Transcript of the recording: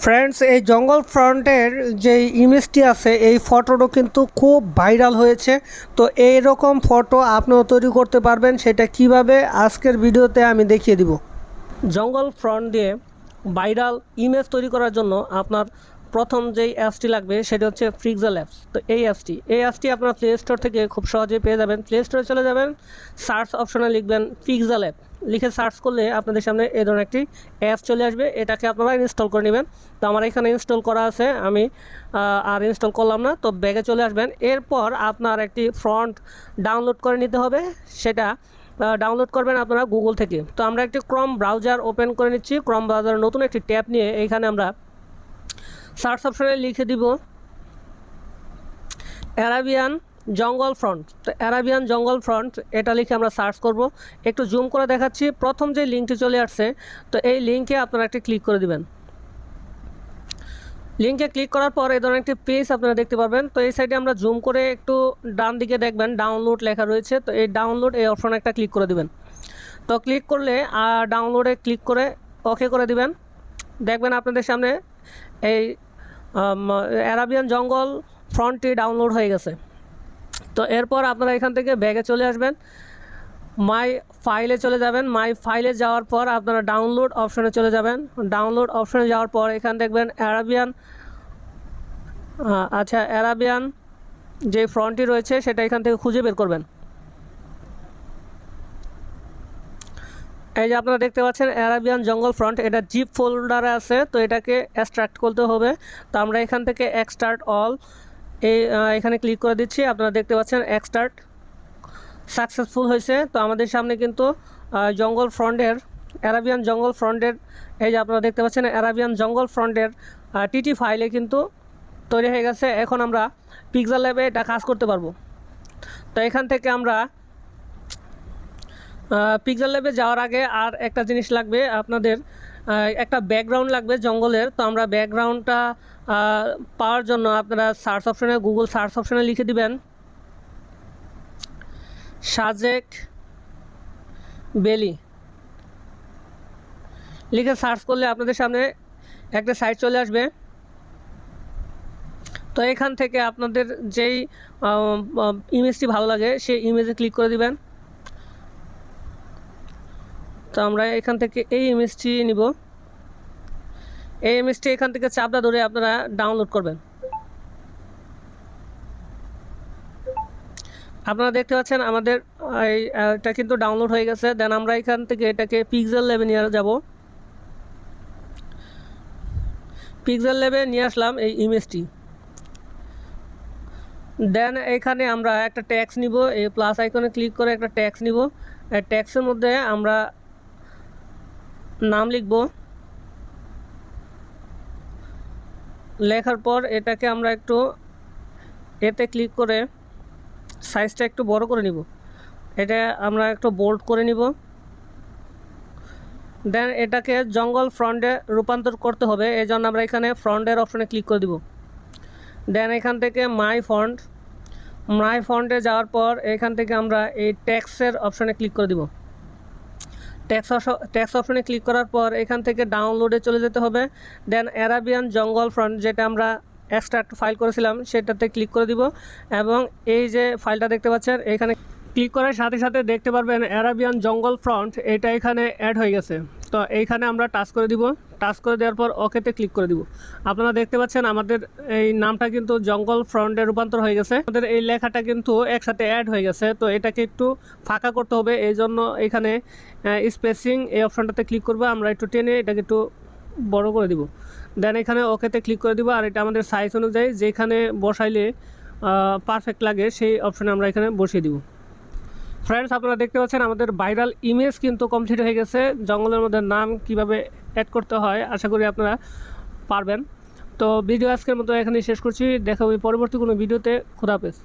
Friends, এই জঙ্গল ফ্রন্টের যে ইমেজটি আছে এই ফটোটা কিন্তু খুব ভাইরাল হয়েছে। তো এই রকম ফটো আপনিও তৈরি করতে পারবেন। সেটা কিভাবে আজকের ভিডিওতে আমি দেখিয়ে দিব। জঙ্গল ফ্রন্ট দিয়ে ভাইরাল ইমেজ তৈরি করার জন্য আপনার প্রথম যেই অ্যাপসটি লাগবে সেটা হচ্ছে পিক্সেল অ্যাপস। তো এই অ্যাপসটি আপনার প্লে স্টোর থেকে খুব সহজেই পেয়ে যাবেন। প্লে স্টোরে চলে যাবেন, সার্চ অপশনে লিখবেন পিক্সেল অ্যাপ, লিখে সার্চ করলে আপনাদের সামনে এই ধরনের একটি অ্যাপস চলে আসবে। এটাকে আপনারা ইনস্টল করে নেবেন। তো আমার এখানে ইনস্টল করা আছে, আমি আর ইনস্টল করলাম না। তো ব্যাগে চলে আসবেন। এরপর আপনার একটি ফ্রন্ট ডাউনলোড করে নিতে হবে। সেটা ডাউনলোড করবেন আপনারা গুগল থেকে। তো আমরা একটি ক্রোম ব্রাউজার ওপেন করে নিচ্ছি। ক্রোম ব্রাউজার নতুন একটি ট্যাব নিয়ে এইখানে আমরা সার্চ অপশনে লিখে দিব অ্যারাবিয়ান জঙ্গল ফ্রন্ট। তো অ্যারাবিয়ান জঙ্গল ফ্রন্ট এটা লিখে আমরা সার্চ করব। একটু জুম করে দেখাচ্ছি, প্রথম যে লিঙ্কটি চলে আসছে, তো এই লিঙ্কে আপনারা একটি ক্লিক করে দিবেন। লিঙ্কে ক্লিক করার পর এই ধরনের একটি পেজ আপনারা দেখতে পারবেন। তো এই সাইডে আমরা জুম করে একটু ডান দিকে দেখবেন ডাউনলোড লেখা রয়েছে। তো এই ডাউনলোড এই অপশনে একটা ক্লিক করে দিবেন। তো ক্লিক করলে ডাউনলোডে ক্লিক করে ওকে করে দিবেন। দেখবেন আপনাদের সামনে এই অ্যারাবিয়ান জঙ্গল ফ্রন্টটি ডাউনলোড হয়ে গেছে। তো এরপর আপনারা এখান থেকে ব্যাগে চলে আসবেন, মাই ফাইলে চলে যাবেন। মাই ফাইলে যাওয়ার পর আপনারা ডাউনলোড অপশনে চলে যাবেন। ডাউনলোড অপশনে যাওয়ার পর এখানে দেখবেন অ্যারাবিয়ান যে ফ্রন্টটি রয়েছে সেটা এখান থেকে খুঁজে বের করবেন। এই যে আপনারা দেখতে পাচ্ছেন অ্যারাবিয়ান জঙ্গল ফ্রন্ট, এটা জিপ ফোল্ডারে আছে। তো এটাকে এক্সট্রাক্ট করতে হবে। তো আমরা এখান থেকে এক্সট্রাক্ট অল এখানে ক্লিক করে দিচ্ছি। আপনারা দেখতে পাচ্ছেন এক্সট্রাক্ট সাকসেসফুল হয়েছে। তো আমাদের সামনে কিন্তু জঙ্গল ফ্রন্টের অ্যারাবিয়ান জঙ্গল ফ্রন্টের এই যে আপনারা দেখতে পাচ্ছেন অ্যারাবিয়ান জঙ্গল ফ্রন্টের টিটি ফাইলে কিন্তু তৈরি হয়ে গেছে। এখন আমরা পিক্সেল ল্যাবে এটা কাজ করতে পারবো। তো এখান থেকে আমরা পিক্সেল ল্যাবে যাওয়ার আগে আর একটা জিনিস লাগবে, আপনাদের একটা ব্যাকগ্রাউন্ড লাগবে জঙ্গলের। তো আমরা ব্যাকগ্রাউন্ডটা পাওয়ার জন্য আপনারা সার্চ অপশনে গুগল সার্চ অপশনে লিখে দিবেন সাজেক বেলি, লিখে সার্চ করলে আপনাদের সামনে একটা সাইট চলে আসবে। তো এখান থেকে আপনাদের যেই ইমেজটি ভালো লাগে সেই ইমেজে ক্লিক করে দিবেন। তো আমরা এখান থেকে এই ইমেজটি নিব। এই ইমেজটি এখান থেকে চাপটা ধরে আপনারা ডাউনলোড করবেন। আপনারা দেখতে পাচ্ছেন আমাদের এটা কিন্তু ডাউনলোড হয়ে গেছে। দেন আমরা এখান থেকে এটাকে পিক্সেল ল্যাবে নিয়ে যাব। পিক্সেল ল্যাবে নিয়ে আসলাম এই ইমেজটি। দেন এখানে আমরা একটা ট্যাক্স নিব। এই প্লাস আইকনে ক্লিক করে একটা ট্যাক্স নিব। এই ট্যাক্সের মধ্যে আমরা নাম লিখব। লেখার পর এটাকে আমরা একটু এতে ক্লিক করে সাইজটা একটু বড় করে নিব। এটা আমরা একটু বোল্ড করে নিব। দেন এটাকে জঙ্গল ফ্রন্টে রূপান্তর করতে হবে, এই জন্য আমরা এখানে ফ্রন্টের অপশনে ক্লিক করে দিব। দেন এখান থেকে মাই ফন্টে যাওয়ার পর এখান থেকে আমরা এই ট্যাক্সের অপশনে ক্লিক করে দিব। ট্যাক্স অপশনে ক্লিক করার পর এখান থেকে ডাউনলোডে চলে যেতে হবে। দেন অ্যারাবিয়ান জঙ্গল ফ্রন্ট যেটা আমরা এক্সট্রাক্ট ফাইল করেছিলাম সেটাতে ক্লিক করে দিব। এবং এই যে ফাইলটা দেখতে পাচ্ছেন এখানে ক্লিক করার সাথে সাথে দেখতে পারবেন অ্যারাবিয়ান জঙ্গল ফ্রন্ট এটা এখানে অ্যাড হয়ে গেছে। তো এইখানে আমরা টাচ করে দিব। টাচ করে দেওয়ার পর ওকেতে ক্লিক করে দিব। আপনারা দেখতে পাচ্ছেন আমাদের এই নামটা কিন্তু জঙ্গল ফ্রন্টে রূপান্তর হয়ে গেছে। আমাদের এই লেখাটা কিন্তু একসাথে অ্যাড হয়ে গেছে। তো এটাকে একটু ফাঁকা করতে হবে, এই জন্য এখানে স্পেসিং এই অপশনটাতে ক্লিক করবো। আমরা একটু টেনে এটাকে একটু বড় করে দিব। দেন এখানে ওকেতে ক্লিক করে দিব। আর এটা আমাদের সাইজ অনুযায়ী যেখানে বসাইলে পারফেক্ট লাগে সেই অপশনে আমরা এখানে বসিয়ে দিব। ফ্রেন্ডস, আপনারা দেখতে পাচ্ছেন আমাদের ভাইরাল ইমেজ কিন্তু কমপ্লিট হয়ে গেছে। জঙ্গলের মধ্যে নাম কিভাবে অ্যাড করতে হয় আশা করি আপনারা পারবেন। তো ভিডিও আজকের মতো এখানে শেষ করছি। দেখা হবে পরবর্তী কোনো ভিডিওতে। খোদা হাফেজ।